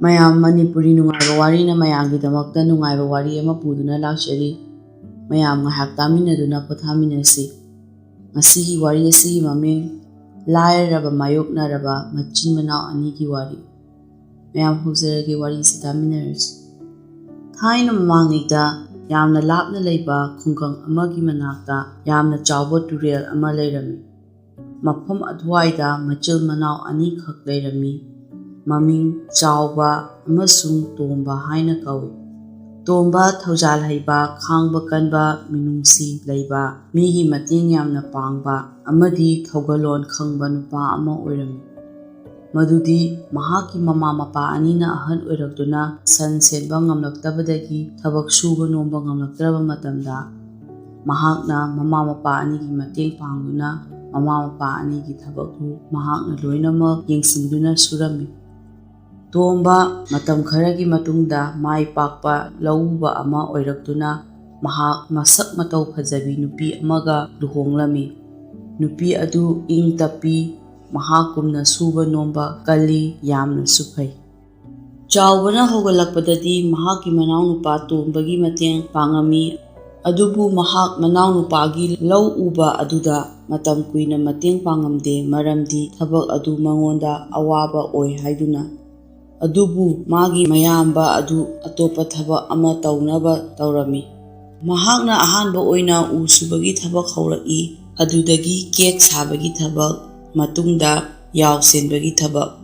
ꯃꯌꯥꯝ ꯃꯅꯤꯄꯨꯔꯤ ꯅꯨꯡꯉꯥꯏꯕ ꯋꯥꯔꯤꯅ ꯃꯌꯥꯝꯒꯤꯗꯃꯛꯇ ꯅꯨꯡꯉꯥꯏꯕ ꯋꯥꯔꯤ ꯑꯃ ꯄꯨꯗꯨꯅ ꯂꯥꯛꯆꯔꯤ꯫ ꯃꯌꯥꯝ ꯉꯥꯏꯍꯥꯛ ꯇꯥꯃꯤꯟꯅꯗꯨꯅ ꯄꯣꯊꯥꯃꯤꯟꯅꯁꯤ꯫ ꯉꯁꯤꯒꯤ ꯋꯥꯔꯤ ꯑꯁꯤꯒꯤ ꯃꯃꯤꯡ ꯂꯥꯏꯔꯔꯕ ꯃꯥꯌꯣꯛꯅꯔꯕ ꯃꯆꯤꯟ ꯃꯅꯥꯎ ꯑꯅꯤꯒꯤ ꯋꯥꯔꯤ꯫ ꯃꯌꯥꯝ ꯍꯧꯖꯔꯒꯦ, ꯋꯥꯔꯤꯁꯤ ꯇꯥꯃꯤꯟꯅꯔꯁꯤ꯫ ꯊꯥꯏꯅ ꯃꯃꯥꯡꯉꯩꯗ ꯌꯥꯝꯅ ꯂꯥꯞꯅ ꯂꯩꯕ ꯈꯨꯡꯒꯪ ꯑꯃꯒꯤ ꯃꯅꯥꯛꯇ ꯌꯥꯝꯅ ꯆꯥꯎꯕ ꯇꯨꯔꯦꯜ ꯑꯃ ꯂꯩꯔꯝꯃꯤ꯫ ꯃꯐꯝ ꯑꯗꯨꯋꯥꯏꯗ ꯃꯆꯤꯜ ꯃꯅꯥꯎ ꯑꯅꯤꯈꯛ ꯂꯩꯔꯝꯃꯤ꯫ ꯃꯃꯤꯡ ꯆꯥꯎꯕ ꯑꯃꯁꯨꯡ ꯇꯣꯝꯕ ꯍꯥꯏꯅ ꯀꯧꯏ꯫ ꯇꯣꯝꯕ ꯊꯧꯖꯥꯜ ꯍꯩꯕ, ꯈꯥꯡꯕ ꯀꯟꯕ, ꯃꯤꯅꯨꯡꯁꯤ ꯂꯩꯕ, ꯃꯤꯒꯤ ꯃꯇꯦꯡ ꯌꯥꯝꯅ ꯄꯥꯡꯕ ꯑꯃꯗꯤ ꯊꯧꯒꯜꯂꯣꯟ ꯈꯪꯕ ꯅꯨꯄꯥ ꯑꯃ ꯑꯣꯏꯔꯝꯃꯤ꯫ ꯃꯗꯨꯗꯤ ꯃꯍꯥꯛꯀꯤ ꯃꯃꯥ ꯃꯄꯥ ꯑꯅꯤꯅ ꯑꯍꯜ ꯑꯣꯏꯔꯛꯇꯨꯅ ꯁꯟ ꯁꯦꯟꯕ ꯉꯝꯂꯛꯇꯕꯗꯒꯤ ꯊꯕꯛ ꯁꯨꯕ ꯅꯣꯝꯕ ꯉꯝꯂꯛꯇ꯭ꯔꯕ ꯃꯇꯝꯗ ꯃꯍꯥꯛꯅ ꯃꯃꯥ ꯃꯄꯥ ꯑꯅꯤꯒꯤ ꯃꯇꯦꯡ ꯄꯥꯡꯗꯨꯅ ꯃꯃꯥ ꯃꯄꯥ ꯑꯅꯤꯒꯤ ꯊꯕꯛꯇꯨ ꯃꯍꯥꯛꯅ ꯂꯣꯏꯅꯃꯛ ꯌꯦꯡꯁꯤꯟꯗꯨꯅ ꯁꯨꯔꯝꯃꯤ꯫ ꯇꯣꯝꯕ ꯃꯇꯝ ꯈꯔꯒꯤ ꯃꯇꯨꯡꯗ ꯃꯥꯏ ꯄꯥꯛꯄ ꯂꯧꯎꯕ ꯑꯃ ꯑꯣꯏꯔꯛꯇꯨꯅ ꯃꯍꯥꯛ ꯃꯁꯛ ꯃꯇꯧ ꯐꯖꯕꯤ ꯅꯨꯄꯤ ꯑꯃꯒ ꯂꯨꯍꯣꯡꯂꯝꯃꯤ꯫ ꯅꯨꯄꯤ ꯑꯗꯨ ꯏꯪ ꯇꯞꯄꯤ, ꯃꯍꯥꯛꯀꯨꯝꯅ ꯁꯨꯕ ꯅꯣꯝꯕ ꯀꯜꯂꯤ, ꯌꯥꯝꯅꯁꯨ ꯐꯩ꯫ ꯆꯥꯎꯕꯅ ꯍꯧꯒꯠꯂꯛꯄꯗꯗꯤ ꯃꯍꯥꯛꯀꯤ ꯃꯅꯥꯎꯅꯨꯄꯥ ꯇꯣꯝꯕꯒꯤ ꯃꯇꯦꯡ ꯄꯥꯡꯉꯝꯃꯤ꯫ ꯑꯗꯨꯕꯨ ꯃꯍꯥꯛ ꯃꯅꯥꯎꯅꯨꯄꯥꯒꯤ ꯂꯧ ꯎꯕ ꯑꯗꯨꯗ ꯃꯇꯝ ꯀꯨꯏꯅ ꯃꯇꯦꯡ ꯄꯥꯡꯉꯝꯗꯦ, ꯃꯔꯝꯗꯤ ꯊꯕꯛ ꯑꯗꯨ ꯃꯉꯣꯟꯗ ꯑꯋꯥꯕ ꯑꯣꯏ ꯍꯥꯏꯗꯨꯅ꯫ ꯑꯗꯨꯕꯨ ꯃꯥꯒꯤ ꯃꯌꯥꯝꯕ ꯑꯗꯨ ꯑꯇꯣꯞꯄ ꯊꯕꯛ ꯑꯃ ꯇꯧꯅꯕ ꯇꯧꯔꯝꯃꯤ꯫ ꯃꯍꯥꯛꯅ ꯑꯍꯥꯟꯕ ꯑꯣꯏꯅ ꯎ ꯁꯨꯕꯒꯤ ꯊꯕꯛ ꯍꯧꯔꯛꯏ, ꯑꯗꯨꯗꯒꯤ ꯀꯦꯛ ꯁꯥꯕꯒꯤ ꯊꯕꯛ, ꯃꯇꯨꯡꯗ ꯌꯥꯎ ꯆꯦꯟꯕꯒꯤ ꯊꯕꯛ꯫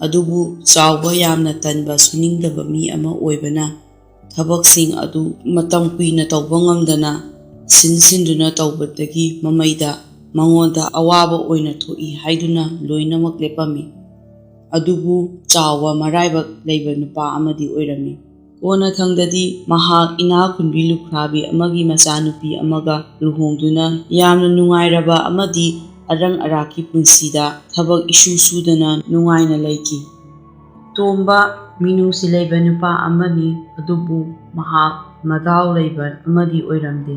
ꯑꯗꯨꯕꯨ ꯆꯥꯎꯕ ꯌꯥꯝꯅ ꯇꯟꯕ, ꯁꯨꯅꯤꯡꯗꯕ ꯃꯤ ꯑꯃ ꯑꯣꯏꯕꯅ ꯊꯕꯛꯁꯤꯡ ꯑꯗꯨ ꯃꯇꯝ ꯀꯨꯏꯅ ꯇꯧꯕ ꯉꯝꯗꯅ ꯁꯤꯟꯗꯨꯅ ꯇꯧꯕꯗꯒꯤ ꯃꯃꯩꯗ ꯃꯉꯣꯟꯗ ꯑꯋꯥꯕ ꯑꯣꯏꯅ ꯊꯣꯛꯏ ꯍꯥꯏꯗꯨꯅ ꯂꯣꯏꯅꯃꯛ ꯂꯦꯞꯄꯝꯃꯤ꯫ ꯑꯗꯨꯕꯨ ꯆꯥꯎꯕ ꯃꯔꯥꯏꯕꯛ ꯂꯩꯕ ꯅꯨꯄꯥ ꯑꯃꯗꯤ ꯑꯣꯏꯔꯝꯃꯤ꯫ ꯀꯣꯟꯅꯊꯪꯗꯗꯤ ꯃꯍꯥꯛ ꯏꯅꯥꯈꯨꯟꯕꯤ ꯂꯨꯈ꯭ꯔꯥꯕꯤ ꯑꯃꯒꯤ ꯃꯆꯥꯅꯨꯄꯤ ꯑꯃꯒ ꯂꯨꯍꯣꯡꯗꯨꯅ ꯌꯥꯝꯅ ꯅꯨꯡꯉꯥꯏꯔꯕ ꯑꯃꯗꯤ ꯑꯔꯪ ꯑꯔꯥꯛꯀꯤ ꯄꯨꯟꯁꯤꯗ ꯊꯕꯛ ꯏꯁꯨ ꯁꯨꯗꯅ ꯅꯨꯡꯉꯥꯏꯅ ꯂꯩꯈꯤ꯫ ꯇꯣꯝꯕ ꯃꯤꯅꯨꯡꯁꯤ ꯂꯩꯕ ꯅꯨꯄꯥ ꯑꯃꯅꯤ, ꯑꯗꯨꯕꯨ ꯃꯍꯥꯛ ꯃꯗꯥꯎ ꯂꯩꯕ ꯑꯃꯗꯤ ꯑꯣꯏꯔꯝꯗꯦ꯫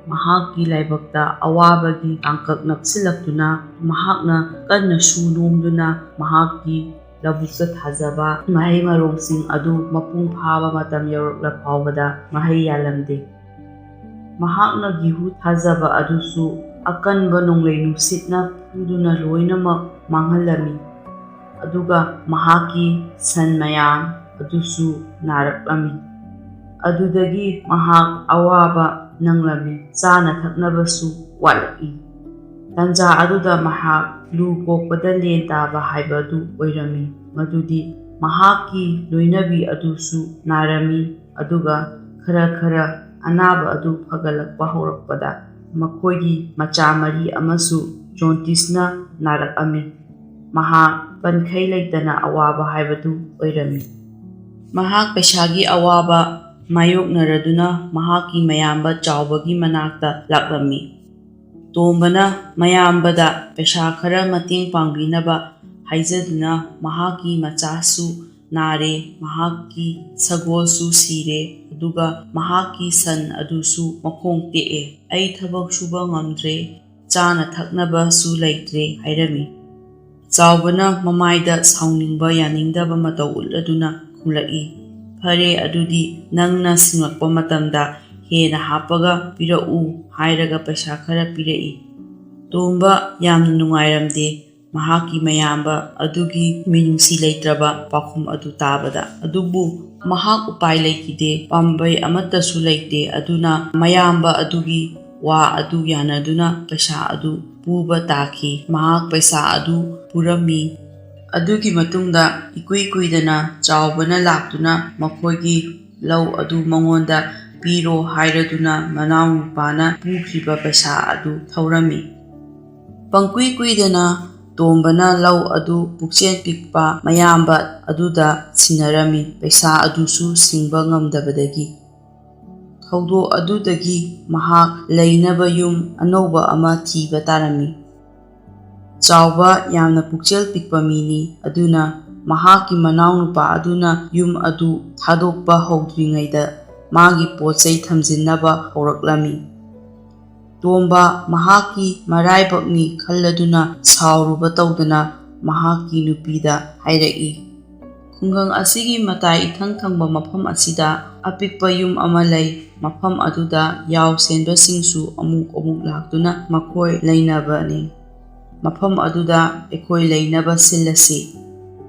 ꯃꯍꯥꯛꯀꯤ ꯂꯥꯏꯕꯛꯇ ꯑꯋꯥꯕꯒꯤ ꯇꯥꯡꯀꯛ ꯅꯞꯁꯤꯜꯂꯛꯇꯨꯅ ꯃꯍꯥꯛꯅ ꯀꯟꯅ ꯁꯨ ꯅꯣꯝꯗꯨꯅ ꯃꯍꯥꯛꯀꯤ ꯂꯧꯕꯨꯛꯇ ꯊꯥꯖꯕ ꯃꯍꯩ ꯃꯔꯣꯡꯁꯤꯡ ꯑꯗꯨ ꯃꯄꯨꯡ ꯐꯥꯕ ꯃꯇꯝ ꯌꯧꯔꯛꯂ ꯐꯥꯎꯕꯗ ꯃꯍꯩ ꯌꯥꯜꯂꯝꯗꯦ꯫ ꯃꯍꯥꯛꯅ ꯒꯤꯍꯨ ꯊꯥꯖꯕ ꯑꯗꯨꯁꯨ ꯑꯀꯟꯕ ꯅꯣꯡꯂꯩ ꯅꯨꯡꯁꯤꯠꯅ ꯐꯨꯗꯨꯅ ꯂꯣꯏꯅꯃꯛ ꯃꯥꯡꯍꯜꯂꯝꯃꯤ꯫ ꯑꯗꯨꯒ ꯃꯍꯥꯛꯀꯤ ꯁꯟ ꯃꯌꯥꯝ ꯑꯗꯨꯁꯨ ꯅꯥꯔꯛꯂꯝꯃꯤ꯫ ꯑꯗꯨꯗꯒꯤ ꯃꯍꯥꯛ ꯑꯋꯥꯕ ꯅꯪꯂꯝꯃꯤ, ꯆꯥꯅ ꯊꯛꯅꯕꯁꯨ ꯋꯥꯠꯂꯛꯏ꯫ ꯇꯥꯟꯖꯥ ꯑꯗꯨꯗ ꯃꯍꯥꯛ ꯂꯨ ꯀꯣꯛꯄꯗ ꯂꯦꯟ ꯇꯥꯕ ꯍꯥꯏꯕꯗꯨ ꯑꯣꯏꯔꯝꯃꯤ, ꯃꯗꯨꯗꯤ ꯃꯍꯥꯛꯀꯤ ꯂꯣꯏꯅꯕꯤ ꯑꯗꯨꯁꯨ ꯅꯥꯔꯝꯃꯤ꯫ ꯑꯗꯨꯒ ꯈꯔ ꯑꯅꯥꯕ ꯑꯗꯨ ꯐꯒꯠꯂꯛꯄ ꯍꯧꯔꯛꯄꯗ ꯃꯈꯣꯏꯒꯤ ꯃꯆꯥ ꯃꯔꯤ ꯑꯃꯁꯨ ꯖꯣꯟꯇꯤꯁꯅ ꯅꯥꯔꯛꯑꯝꯃꯤ꯫ ꯃꯍꯥꯛ ꯄꯟꯈꯩ ꯂꯩꯇꯅ ꯑꯋꯥꯕ ꯍꯥꯏꯕꯗꯨ ꯑꯣꯏꯔꯝꯃꯤ꯫ ꯃꯍꯥꯛ ꯄꯩꯁꯥꯒꯤ ꯑꯋꯥꯕ ꯃꯥꯌꯣꯛꯅꯔꯗꯨꯅ ꯃꯍꯥꯛꯀꯤ ꯃꯌꯥꯝꯕ ꯆꯥꯎꯕꯒꯤ ꯃꯅꯥꯛꯇ ꯂꯥꯛꯂꯝꯃꯤ꯫ ꯇꯣꯝꯕꯅ ꯃꯌꯥꯝꯕꯗ ꯄꯩꯁా ꯈꯔ ꯃꯇꯦꯡ ꯄꯥꯡꯕꯤꯅꯕ ꯍꯥꯏꯖꯗꯨꯅ ꯃꯍꯥꯛꯀꯤ ꯃꯆꯥꯁꯨ ꯅꯥꯔꯦ, ꯃꯍꯥꯛꯀꯤ ꯁꯒꯣꯜꯁꯨ ꯁꯤꯔꯦ, ꯑꯗꯨꯒ ꯃꯍꯥꯛꯀꯤ ꯁꯟ ꯑꯗꯨꯁꯨ ꯃꯈꯣꯡ ꯇꯦꯛꯑꯦ, ꯑꯩ ꯊꯕꯛ ꯁꯨꯕ ꯉꯝꯗ꯭ꯔꯦ, ꯆꯥꯅ ꯊꯛꯅꯕꯁꯨ ꯂꯩꯇ꯭ꯔꯦ ꯍꯥꯏꯔꯝꯃꯤ꯫ ꯆꯥꯎꯕꯅ ꯃꯃꯥꯏꯗ ꯁꯥꯎꯅꯤꯡꯕ ꯌꯥꯅꯤꯡꯗꯕ ꯃꯇꯧ ꯎꯠꯂꯗꯨꯅ ꯈꯨꯝꯂꯛꯏ, ꯐꯔꯦ ꯑꯗꯨꯗꯤ ꯅꯪꯅ ꯁꯤꯡꯂꯛꯄ ꯃꯇꯝꯗ ꯍꯦꯟꯅ ꯍꯥꯞꯄꯒ ꯄꯤꯔꯛꯎ ꯍꯥꯏꯔꯒ ꯄꯩꯁꯥ ꯈꯔ ꯄꯤꯔꯛꯏ꯫ ꯇꯣꯝꯕ ꯌꯥꯝꯅ ꯅꯨꯡꯉꯥꯏꯔꯝꯗꯦ ꯃꯍꯥꯛꯀꯤ ꯃꯌꯥꯝꯕ ꯑꯗꯨꯒꯤ ꯃꯤꯅꯨꯡꯁꯤ ꯂꯩꯇ꯭ꯔꯕ ꯄꯥꯎꯈꯨꯝ ꯑꯗꯨ ꯇꯥꯕꯗ꯫ ꯑꯗꯨꯕꯨ ꯃꯍꯥꯛ ꯎꯄꯥꯏ ꯂꯩꯈꯤꯗꯦ, ꯄꯥꯝꯕꯩ ꯑꯃꯠꯇꯁꯨ ꯂꯩꯇꯦ꯫ ꯑꯗꯨꯅ ꯃꯌꯥꯝꯕ ꯑꯗꯨꯒꯤ ꯋꯥ ꯑꯗꯨ ꯌꯥꯅꯗꯨꯅ ꯄꯩꯁꯥ ꯑꯗꯨ ꯄꯨꯕ ꯇꯥꯈꯤ꯫ ꯃꯍꯥꯛ ꯄꯩꯁꯥ ꯑꯗꯨ ꯄꯨꯔꯝꯃꯤ꯫ ꯑꯗꯨꯒꯤ ꯃꯇꯨꯡꯗ ꯏꯀꯨꯏ ꯀꯨꯏꯗꯅ ꯆꯥꯎꯕꯅ ꯂꯥꯛꯇꯨꯅ ꯃꯈꯣꯏꯒꯤ ꯂꯧ ꯑꯗꯨ ꯃꯉꯣꯟꯗ ꯄꯤꯔꯣ ꯍꯥꯏꯔꯗꯨꯅ ꯃꯅꯥꯎꯅꯨꯄꯥꯅ ꯄꯨꯈ꯭ꯔꯤꯕ ꯄꯩꯁꯥ ꯑꯗꯨ ꯊꯧꯔꯝꯃꯤ꯫ ꯄꯪꯀꯨꯏ ꯀꯨꯏꯗꯅ ꯇꯣꯝꯕꯅ ꯂꯧ ꯑꯗꯨ ꯄꯨꯛꯆꯦꯜ ꯄꯤꯛꯄ ꯃꯌꯥꯝꯕ ꯑꯗꯨꯗ ꯁꯤꯟꯅꯔꯝꯃꯤ, ꯄꯩꯁꯥ ꯑꯗꯨꯁꯨ ꯁꯤꯡꯕ ꯉꯝꯗꯕꯗꯒꯤ꯫ ꯊꯧꯗꯣꯛ ꯑꯗꯨꯗꯒꯤ ꯃꯍꯥꯛ ꯂꯩꯅꯕ ꯌꯨꯝ ꯑꯅꯧꯕ ꯑꯃ ꯊꯤꯕ ꯇꯥꯔꯝꯃꯤ꯫ ꯆꯥꯎꯕ ꯌꯥꯝꯅ ꯄꯨꯛꯆꯦꯜ ꯄꯤꯛꯄ ꯃꯤꯅꯤ, ꯑꯗꯨꯅ ꯃꯍꯥꯛꯀꯤ ꯃꯅꯥꯎꯅꯨꯄꯥ ꯑꯗꯨꯅ ꯌꯨꯝ ꯑꯗꯨ ꯊꯥꯗꯣꯛꯄ ꯍꯧꯗ꯭ꯔꯤꯉꯩꯗ ꯃꯥꯒꯤ ꯄꯣꯠꯆꯩ ꯊꯝꯖꯤꯟꯅꯕ ꯍꯧꯔꯛꯂꯝꯃꯤ꯫ ꯇꯣꯝꯕ ꯃꯍꯥꯛꯀꯤ ꯈꯨꯡꯒꯪ ꯑꯁꯤꯒꯤ ꯃꯇꯥꯏ ꯏꯊꯪ ꯊꯪꯕ ꯃꯐꯝ ꯑꯁꯤꯗ ꯑꯄꯤꯛꯄ ꯌꯨꯝ ꯑꯃ ꯂꯩ꯫ ꯃꯐꯝ ꯑꯗꯨꯗ ꯌꯥꯎ ꯁꯦꯟꯕꯁꯤꯡꯁꯨ ꯑꯃꯨꯛ ꯑꯃꯨꯛ ꯂꯥꯛꯇꯨꯅ ꯃꯈꯣꯏ ꯂꯩꯅꯕꯅꯤ꯫ ꯃꯐꯝ ꯑꯗꯨꯗ ꯑꯩꯈꯣꯏ ꯂꯩꯅꯕ ꯁꯤꯜꯂꯁꯤ꯫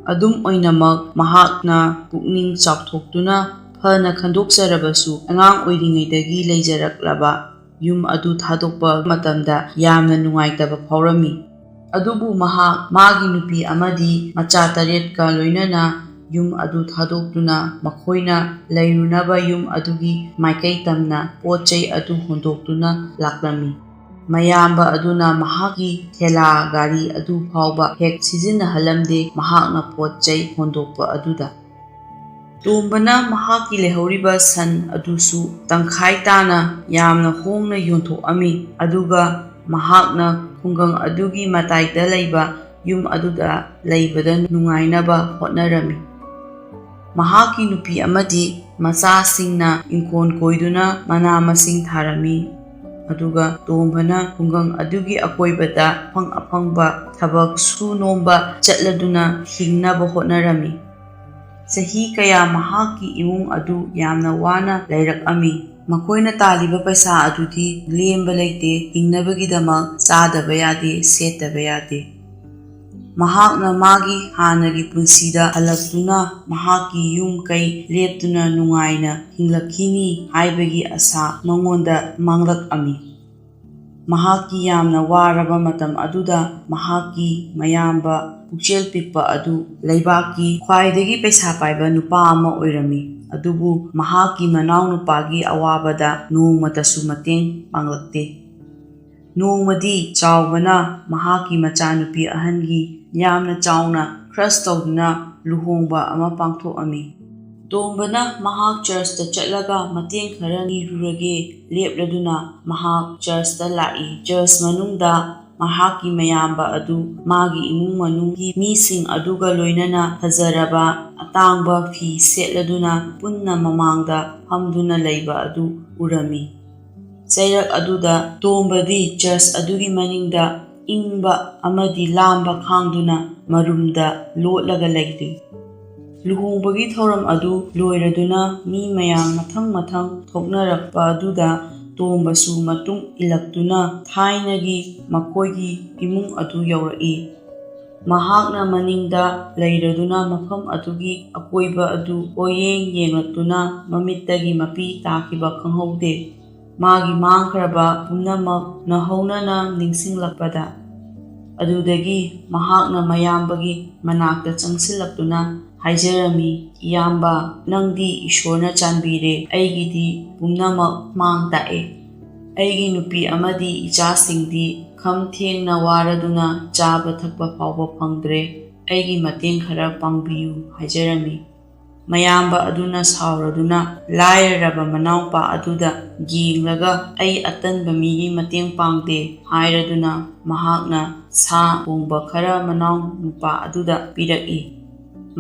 ꯑꯗꯨꯝ ꯑꯣꯏꯅꯃꯛ ꯃꯍꯥꯛꯅ ꯄꯨꯛꯅꯤꯡ ꯆꯥꯎꯊꯣꯛꯇꯨꯅ ꯐꯅ ꯈꯟꯗꯣꯛꯆꯔꯕꯁꯨ ꯑꯉꯥꯡ ꯑꯣꯏꯔꯤꯉꯩꯗꯒꯤ ꯂꯩꯖꯔꯛꯂꯕ ꯌꯨꯝ ꯑꯗꯨ ꯊꯥꯗꯣꯛꯄ ꯃꯇꯝꯗ ꯌꯥꯝꯅ ꯅꯨꯡꯉꯥꯏꯇꯕ ꯐꯥꯎꯔꯝꯃꯤ꯫ ꯑꯗꯨꯕꯨ ꯃꯍꯥꯛ ꯃꯥꯒꯤ ꯅꯨꯄꯤ ꯑꯃꯗꯤ ꯃꯆꯥ 8ꯀ ꯂꯣꯏꯅꯅ ꯌꯨꯝ ꯑꯗꯨ ꯊꯥꯗꯣꯛꯇꯨꯅ ꯃꯈꯣꯏꯅ ꯂꯩꯔꯨꯅꯕ ꯌꯨꯝ ꯑꯗꯨꯒꯤ ꯃꯥꯏꯀꯩ ꯇꯝꯅ ꯄꯣꯠ-ꯆꯩ ꯑꯗꯨ ꯍꯣꯟꯗꯣꯛꯇꯨꯅ ꯂꯥꯛꯂꯝꯃꯤ꯫ ꯃꯌꯥꯝꯕ ꯑꯗꯨꯅ ꯃꯍꯥꯛꯀꯤ ꯊꯦꯂꯥ ꯒꯥꯔꯤ ꯑꯗꯨ ꯐꯥꯎꯕ ꯍꯦꯛ ꯁꯤꯖꯤꯟꯅꯍꯜꯂꯝꯗꯦ ꯃꯍꯥꯛꯅ ꯄꯣꯠ-ꯆꯩ ꯍꯣꯟꯗꯣꯛꯄ ꯑꯗꯨꯗ꯫ ꯇꯣꯝꯕꯅ ꯃꯍꯥꯛꯀꯤ ꯂꯩꯍꯧꯔꯤꯕ ꯁꯟ ꯑꯗꯨꯁꯨ ꯇꯪꯈꯥꯏ ꯇꯥꯅ ꯌꯥꯝꯅ ꯍꯣꯡꯅ ꯌꯣꯟꯊꯣꯛꯑꯝꯃꯤ꯫ ꯑꯗꯨꯒ ꯃꯍꯥꯛꯅ ꯈꯨꯡꯒꯪ ꯑꯗꯨꯒꯤ ꯃꯇꯥꯏꯗ ꯂꯩꯕ ꯌꯨꯝ ꯑꯗꯨꯗ ꯂꯩꯕꯗ ꯅꯨꯡꯉꯥꯏꯅꯕ ꯍꯣꯠꯅꯔꯝꯃꯤ꯫ ꯃꯍꯥꯛꯀꯤ ꯅꯨꯄꯤ ꯑꯃꯗꯤ ꯃꯆꯥꯁꯤꯡꯅ ꯏꯪꯈꯣꯜ ꯀꯣꯏꯗꯨꯅ ꯃꯅꯥ-ꯃꯁꯤꯡ ꯊꯥꯔꯝꯃꯤ꯫ ꯑꯗꯨꯒ ꯇꯣꯝꯕꯅ ꯈꯨꯡꯒꯪ ꯑꯗꯨꯒꯤ ꯑꯀꯣꯏꯕꯗ ꯑꯐꯪ-ꯑꯐꯪꯕ ꯊꯕꯛ ꯁꯨ-ꯅꯣꯝꯕ ꯆꯠꯂꯗꯨꯅ ꯍꯤꯡꯅꯕ ꯍꯣꯠꯅꯔꯝꯃꯤ꯫ ꯆꯍꯤ ꯀꯌꯥ ꯃꯍꯥꯛꯀꯤ ꯏꯃꯨꯡ ꯑꯗꯨ ꯌꯥꯝꯅ ꯋꯥꯅ ꯂꯩꯔꯛꯑꯝꯃꯤ꯫ ꯃꯈꯣꯏꯅ ꯇꯥꯜꯂꯤꯕ ꯄꯩꯁꯥ ꯑꯗꯨꯗꯤ ꯂꯦꯝꯕ ꯂꯩꯇꯦ, ꯍꯤꯡꯅꯕꯒꯤꯗꯃꯛ ꯆꯥꯗꯕ ꯌꯥꯗꯦ, ꯁꯦꯠꯇꯕ ꯌꯥꯗꯦ꯫ ꯃꯍꯥꯛꯅ ꯃꯥꯒꯤ ꯍꯥꯟꯅꯒꯤ ꯄꯨꯟꯁꯤꯗ ꯍꯜꯂꯛꯇꯨꯅ ꯃꯍꯥꯛꯀꯤ ꯌꯨꯝ ꯀꯩ ꯂꯦꯞꯇꯨꯅ ꯅꯨꯡꯉꯥꯏꯅ ꯍꯤꯡꯂꯛꯈꯤꯅꯤ ꯍꯥꯏꯕꯒꯤ ꯑꯁꯥ ꯃꯉꯣꯟꯗ ꯃꯥꯡꯂꯛꯑꯝꯃꯤ꯫ ꯃꯍꯥꯛꯀꯤ ꯌꯥꯝꯅ ꯋꯥꯔꯕ ꯃꯇꯝ ꯑꯗꯨꯗ ꯃꯍꯥꯛꯀꯤ ꯃꯌꯥꯝꯕ ꯄꯨꯛꯆꯦꯜ ꯄꯤꯛꯄ ꯑꯗꯨ ꯂꯩꯕꯥꯛꯀꯤ ꯈ꯭ꯋꯥꯏꯗꯒꯤ ꯄꯩꯁꯥ ꯄꯥꯏꯕ ꯅꯨꯄꯥ ꯑꯃ ꯑꯣꯏꯔꯝꯃꯤ꯫ ꯑꯗꯨꯕꯨ ꯃꯍꯥꯛꯀꯤ ꯃꯅꯥꯎꯅꯨꯄꯥꯒꯤ ꯑꯋꯥꯕꯗ ꯅꯣꯡꯃꯇꯁꯨ ꯃꯇꯦꯡ ꯄꯥꯡꯂꯛꯇꯦ꯫ ꯅꯣꯡꯃꯗꯤ ꯆꯥꯎꯕꯅ ꯃꯍꯥꯛꯀꯤ ꯃꯆꯥꯅꯨꯄꯤ ꯑꯍꯟꯒꯤ ꯌꯥꯝꯅ ꯆꯥꯎꯅ ꯈ꯭ꯔꯁ ꯇꯧꯗꯨꯅ ꯂꯨꯍꯣꯡꯕ ꯑꯃ ꯄꯥꯡꯊꯣꯛꯑꯝꯃꯤ꯫ ꯇꯣꯝꯕꯅ ꯃꯍꯥꯛ ꯆꯔꯆꯇ ꯆꯠꯂꯒ ꯃꯇꯦꯡ ꯈꯔ ꯅꯤꯔꯨꯔꯒꯦ ꯂꯦꯞꯂꯗꯨꯅ ꯃꯍꯥꯛ ꯆꯔꯆꯇ ꯂꯥꯛꯏ꯫ ꯆꯔꯆ ꯃꯅꯨꯡꯗ ꯃꯍꯥꯛꯀꯤ ꯃꯌꯥꯝꯕ ꯑꯗꯨ ꯃꯥꯒꯤ ꯏꯃꯨꯡ ꯃꯅꯨꯡꯒꯤ ꯃꯤꯁꯤꯡ ꯑꯗꯨꯒ ꯂꯣꯏꯅꯅ ꯐꯖꯔꯕ ꯑꯇꯥꯡꯕ ꯐꯤ ꯁꯦꯠꯂꯗꯨꯅ ꯄꯨꯟꯅ ꯃꯃꯥꯡꯗ ꯐꯝꯗꯨꯅ ꯂꯩꯕ ꯑꯗꯨ ꯎꯔꯝꯃꯤ꯫ ꯆꯩꯔꯛ ꯑꯗꯨꯗ ꯇꯣꯝꯕꯗꯤ ꯆꯔꯆ ꯑꯗꯨꯒꯤ ꯃꯅꯤꯡꯗ ꯏꯪꯕ ꯑꯃꯗꯤ ꯂꯥꯝꯕ ꯈꯥꯡꯗꯨꯅ ꯃꯔꯨꯝꯗ ꯂꯣꯠꯂꯒ ꯂꯩꯔꯤ꯫ ꯂꯨꯍꯣꯡꯕꯒꯤ ꯊꯧꯔꯝ ꯑꯗꯨ ꯂꯣꯏꯔꯗꯨꯅ ꯃꯤ ꯃꯌꯥꯝ ꯃꯊꯪ-ꯃꯊꯪ ꯊꯣꯛꯅꯔꯛꯄ ꯑꯗꯨꯗ ꯇꯣꯝꯕꯁꯨ ꯃꯇꯨꯡ ꯏꯜꯂꯛꯇꯨꯅ ꯊꯥꯏꯅꯒꯤ ꯃꯈꯣꯏꯒꯤ ꯏꯃꯨꯡ ꯑꯗꯨ ꯌꯧꯔꯛꯏ꯫ ꯃꯍꯥꯛꯅ ꯃꯅꯤꯡꯗ ꯂꯩꯔꯗꯨꯅ ꯃꯐꯝ ꯑꯗꯨꯒꯤ ꯑꯀꯣꯏꯕ ꯑꯗꯨ ꯀꯣꯏꯌꯦꯡ ꯌꯦꯡꯂꯛꯇꯨꯅ ꯃꯃꯤꯠꯇꯒꯤ ꯃꯄꯤ ꯇꯥꯈꯤꯕ ꯈꯪꯍꯧꯗꯦ꯫ ꯃꯥꯒꯤ ꯃꯥꯡꯈ꯭ꯔꯕ ꯄꯨꯝꯅꯃꯛ ꯅꯧꯍꯧꯅꯅ ꯅꯤꯡꯁꯤꯡꯂꯛꯄꯗ ꯑꯗꯨꯗꯒꯤ ꯃꯍꯥꯛꯅ ꯃꯌꯥꯝꯕꯒꯤ ꯃꯅꯥꯛꯇ ꯆꯪꯁꯤꯜꯂꯛꯇꯨꯅ ꯍꯥꯏꯖꯔꯝꯃꯤ, "ꯏꯌꯥꯝꯕ, ꯅꯪꯗꯤ ꯏꯁꯣꯔꯅ ꯆꯥꯟꯕꯤꯔꯦ, ꯑꯩꯒꯤꯗꯤ ꯄꯨꯝꯅꯃꯛ ꯃꯥꯡ ꯇꯥꯛꯑꯦ꯫ ꯑꯩꯒꯤ ꯅꯨꯄꯤ ꯑꯃꯗꯤ ꯏꯆꯥꯁꯤꯡꯗꯤ ꯈꯝ ꯊꯦꯡꯅ ꯋꯥꯔꯗꯨꯅ ꯆꯥꯕ ꯊꯛꯄ ꯐꯥꯎꯕ ꯐꯪꯗ꯭ꯔꯦ, ꯑꯩꯒꯤ ꯃꯇꯦꯡ ꯈꯔ ꯄꯥꯡꯕꯤꯌꯨ" ꯍꯥꯏꯖꯔꯝꯃꯤ꯫ ꯃꯌꯥꯝꯕ ꯑꯗꯨꯅ ꯁꯥꯎꯔꯗꯨꯅ ꯂꯥꯏꯔꯔꯕ ꯃꯅꯥꯎꯄꯥ ꯑꯗꯨꯗ ꯌꯦꯡꯂꯒ "ꯑꯩ ꯑꯇꯟꯕ ꯃꯤꯒꯤ ꯃꯇꯦꯡ ꯄꯥꯡꯗꯦ" ꯍꯥꯏꯔꯗꯨꯅ ꯃꯍꯥꯛꯅ ꯁꯥ ꯊꯣꯡꯕ ꯈꯔ ꯃꯅꯥꯎꯅꯨꯄꯥ ꯑꯗꯨꯗ ꯄꯤꯔꯛꯏ꯫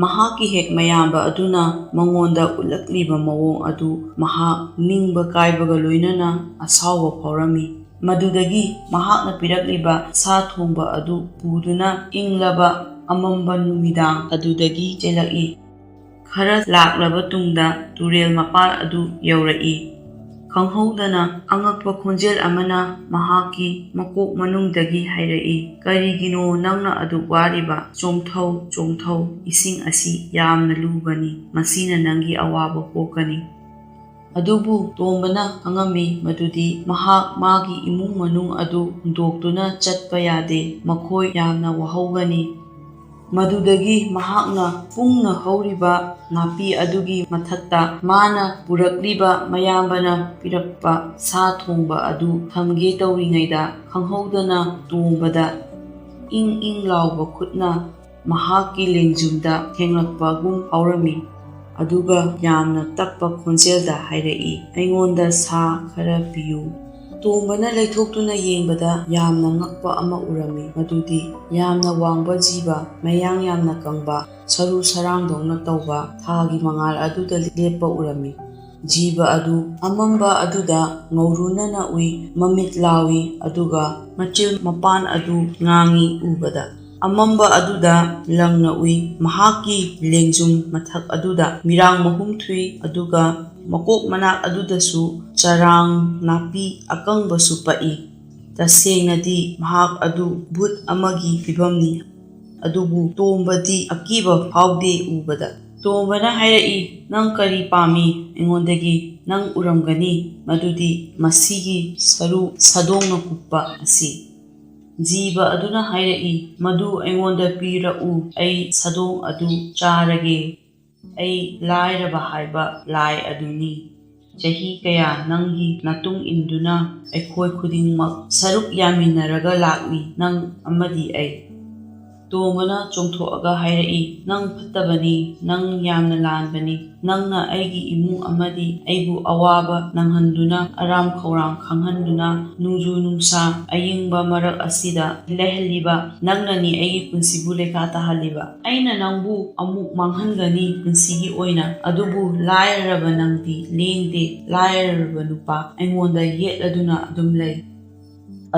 ꯃꯍꯥꯛꯀꯤ ꯍꯦꯛ ꯃꯌꯥꯝꯕ ꯑꯗꯨꯅ ꯃꯉꯣꯟꯗ ꯎꯠꯂꯛꯂꯤꯕ ꯃꯑꯣꯡ ꯑꯗꯨ ꯃꯍꯥꯛ ꯅꯤꯡꯕ ꯀꯥꯏꯕꯒ ꯂꯣꯏꯅꯅ ꯑꯁꯥꯎꯕ ꯐꯥꯎꯔꯝꯃꯤ꯫ ꯃꯗꯨꯗꯒꯤ ꯃꯍꯥꯛꯅ ꯄꯤꯔꯛꯂꯤꯕ ꯁꯥ ꯊꯣꯡꯕ ꯑꯗꯨ ꯄꯨꯗꯨꯅ ꯏꯪꯂꯕ ꯑꯃꯝꯕ ꯅꯨꯃꯤꯗꯥꯡ ꯑꯗꯨꯗꯒꯤ ꯆꯦꯜꯂꯛꯏ꯫ ꯈꯔ ꯂꯥꯛꯂꯕ ꯇꯨꯡꯗ ꯇꯨꯔꯦꯜ ꯃꯄꯥꯟ ꯑꯗꯨ ꯌꯧꯔꯛꯏ꯫ ꯈꯪꯍꯧꯗꯅ ꯑꯉꯛꯄ ꯈꯣꯟꯖꯦꯜ ꯑꯃꯅ ꯃꯍꯥꯛꯀꯤ ꯃꯀꯣꯛ ꯃꯅꯨꯡꯗꯒꯤ ꯍꯥꯏꯔꯛꯏ, "ꯀꯔꯤꯒꯤꯅꯣ ꯅꯪꯅ ꯑꯗꯨꯛ ꯋꯥꯔꯤꯕ? ꯆꯣꯡꯊꯧ, ꯆꯣꯡꯊꯧ, ꯏꯁꯤꯡ ꯑꯁꯤ ꯌꯥꯝꯅ ꯂꯨꯕꯅꯤ, ꯃꯁꯤꯅ ꯅꯪꯒꯤ ꯑꯋꯥꯕ ꯀꯣꯛꯀꯅꯤ"꯫ ꯑꯗꯨꯕꯨ ꯇꯣꯝꯕꯅ ꯈꯪꯉꯝꯃꯤ ꯃꯗꯨꯗꯤ ꯃꯍꯥꯛ ꯃꯥꯒꯤ ꯏꯃꯨꯡ ꯃꯅꯨꯡ ꯑꯗꯨ ꯍꯨꯟꯗꯣꯛꯇꯨꯅ ꯆꯠꯄ ꯌꯥꯗꯦ, ꯃꯈꯣꯏ ꯌꯥꯝꯅ ꯋꯥꯍꯧꯒꯅꯤ꯫ ꯃꯗꯨꯗꯒꯤ ꯃꯍꯥꯛꯅ ꯄꯨꯡꯅ ꯍꯧꯔꯤꯕ ꯅꯥꯄꯤ ꯑꯗꯨꯒꯤ ꯃꯊꯛꯇ ꯃꯥꯅ ꯄꯨꯔꯛꯂꯤꯕ ꯃꯌꯥꯝꯕꯅ ꯄꯤꯔꯛꯄ ꯁꯥ ꯊꯣꯡꯕ ꯑꯗꯨ ꯊꯝꯒꯦ ꯇꯧꯔꯤꯉꯩꯗ ꯈꯪꯍꯧꯗꯅ ꯇꯣꯝꯕꯗ ꯏꯪ-ꯏꯪ ꯂꯥꯎꯕ ꯈꯨꯠꯅ ꯃꯍꯥꯛꯀꯤ ꯂꯦꯡꯖꯨꯝꯗ ꯊꯦꯡꯂꯛꯄꯒꯨꯝ ꯐꯥꯎꯔꯝꯃꯤ꯫ ꯑꯗꯨꯒ ꯌꯥꯝꯅ ꯇꯞꯄ ꯈꯣꯟꯖꯦꯜꯗ ꯍꯥꯏꯔꯛꯏ, "ꯑꯩꯉꯣꯟꯗ ꯁꯥ ꯈꯔ ꯄꯤꯌꯨ"꯫ ꯇꯣꯝꯕꯅ ꯂꯩꯊꯣꯛꯇꯨꯅ ꯌꯦꯡꯕꯗ ꯌꯥꯝꯅ ꯉꯛꯄ ꯑꯃ ꯎꯔꯝꯃꯤ꯫ ꯃꯗꯨꯗꯤ ꯌꯥꯝꯅ ꯋꯥꯡꯕ ꯖꯤꯕ, ꯃꯌꯥꯡ ꯌꯥꯝꯅ ꯀꯪꯕ, ꯁꯔꯨ ꯁꯔꯥꯡꯗꯧꯅ ꯇꯧꯕ ꯊꯥꯒꯤ ꯃꯉꯥꯜ ꯑꯗꯨꯗ ꯂꯦꯞꯄ ꯎꯔꯝꯃꯤ꯫ ꯖꯤꯕ ꯑꯗꯨ ꯑꯃꯝꯕ ꯑꯗꯨꯗ ꯉꯧꯔꯨꯅꯅ ꯎꯏ, ꯃꯃꯤꯠ ꯂꯥꯎꯏ, ꯑꯗꯨꯒ ꯃꯆꯤꯜ ꯃꯄꯥꯟ ꯑꯗꯨ ꯉꯥꯡꯏ ꯎꯕꯗ꯫ ꯑꯃꯝꯕ ꯑꯗꯨꯗ ꯂꯪꯅ ꯎꯏ꯫ ꯃꯍꯥꯛꯀꯤ ꯂꯦꯡꯖꯨꯝ ꯃꯊꯛ ꯑꯗꯨꯗ ꯃꯤꯔꯥꯡ ꯃꯍꯨꯝ ꯊꯨꯏ, ꯑꯗꯨꯒ ꯃꯀꯣꯛ ꯃꯅꯥꯛ ꯑꯗꯨꯗꯁꯨ ꯆꯔꯥꯡ ꯅꯥꯄꯤ ꯑꯀꯪꯕꯁꯨ ꯄꯛꯏ꯫ ꯇꯁꯦꯡꯅꯗꯤ ꯃꯍꯥꯛ ꯑꯗꯨ ꯚꯨꯠ ꯑꯃꯒꯤ ꯐꯤꯚꯝꯅꯤ, ꯑꯗꯨꯕꯨ ꯇꯣꯝꯕꯗꯤ ꯑꯀꯤꯕ ꯐꯥꯎꯗꯦ ꯎꯕꯗ꯫ ꯇꯣꯝꯕꯅ ꯍꯥꯏꯔꯛꯏ, "ꯅꯪ ꯀꯔꯤ ꯄꯥꯝꯃꯤ ꯑꯩꯉꯣꯟꯗꯒꯤ? ꯅꯪ ꯎꯔꯝꯒꯅꯤ ꯃꯗꯨꯗꯤ ꯃꯁꯤꯒꯤ ꯁꯔꯨ ꯁꯥꯗꯣꯡꯅ ꯀꯨꯞꯄ ꯑꯁꯤ"꯫ ꯖꯤꯕ ꯑꯗꯨꯅ ꯍꯥꯏꯔꯛꯏ, "ꯃꯗꯨ ꯑꯩꯉꯣꯟꯗ ꯄꯤꯔꯛꯎ, ꯑꯩ ꯁꯥꯗꯣꯡ ꯑꯗꯨ ꯆꯥꯔꯒꯦ꯫ ꯑꯩ ꯂꯥꯏꯔꯕ ꯍꯥꯏꯕ ꯂꯥꯏ ꯑꯗꯨꯅꯤ꯫ ꯆꯍꯤ ꯀꯌꯥ ꯅꯪꯒꯤ ꯃꯇꯨꯡ ꯏꯟꯗꯨꯅ ꯑꯩꯈꯣꯏ ꯈꯨꯗꯤꯡꯃꯛ ꯁꯔꯨꯛ ꯌꯥꯃꯤꯟꯅꯔꯒ ꯂꯥꯛꯂꯤ, ꯅꯪ ꯑꯃꯗꯤ ꯑꯩ"꯫ ꯇꯣꯝꯕꯅ ꯆꯣꯡꯊꯣꯛꯑꯒ ꯍꯥꯏꯔꯛꯏ, "ꯅꯪ ꯐꯠꯇꯕꯅꯤ, ꯅꯪ ꯌꯥꯝꯅ ꯂꯥꯟꯕꯅꯤ꯫ ꯅꯪꯅ ꯑꯩꯒꯤ ꯏꯃꯨꯡ ꯑꯃꯗꯤ ꯑꯩꯕꯨ ꯑꯋꯥꯕ ꯅꯪꯍꯟꯗꯨꯅ, ꯑꯔꯥꯝ ꯈꯧꯔꯥꯡ ꯈꯪꯍꯟꯗꯨꯅ, ꯅꯣꯡꯖꯨ ꯅꯨꯡꯁꯥ ꯑꯏꯪꯕ ꯃꯔꯛ ꯑꯁꯤꯗ ꯂꯩꯍꯜꯂꯤꯕ ꯅꯪꯅꯅꯤ ꯑꯩꯒꯤ ꯄꯨꯟꯁꯤꯕꯨ ꯂꯩꯈꯥ ꯇꯥꯍꯜꯂꯤꯕ꯫ ꯑꯩꯅ ꯅꯪꯕꯨ ꯑꯃꯨꯛ ꯃꯥꯡꯍꯟꯒꯅꯤ ꯄꯨꯟꯁꯤꯒꯤ ꯑꯣꯏꯅ, ꯑꯗꯨꯕꯨ ꯂꯥꯏꯔꯔꯕ ꯅꯪꯗꯤ ꯂꯦꯡꯗꯦ, ꯂꯥꯏꯔꯔꯕ ꯅꯨꯄꯥ ꯑꯩꯉꯣꯟꯗ ꯌꯦꯠꯂꯗꯨꯅ ꯑꯗꯨꯝ ꯂꯩ"꯫